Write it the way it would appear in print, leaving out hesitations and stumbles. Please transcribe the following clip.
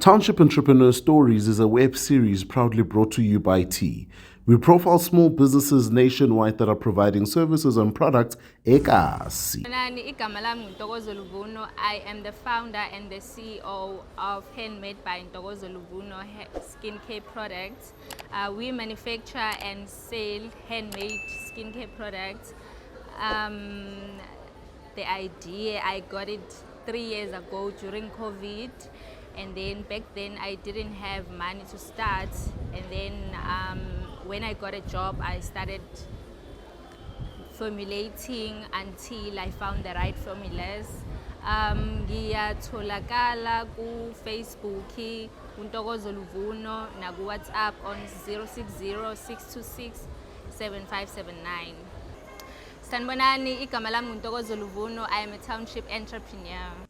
Township Entrepreneurs Stories is a web series proudly brought to you by T. We profile small businesses nationwide that are providing services and products ekasi. Igama lami Ntokozo Luvuno. I am the founder and the CEO of Handmade by Ntokozo Luvuno skincare products. We manufacture and sell handmade skincare products. The idea, I got it 3 years ago during COVID, and then back then I didn't have money to start, and then when I got a job I started formulating until I found the right formulas. Ngiyatholakala ku Facebook uNtokozo Luvuno na ku WhatsApp on 0606267579. Sanibonani, igama lami uNtokozo Luvuno. I am a township entrepreneur.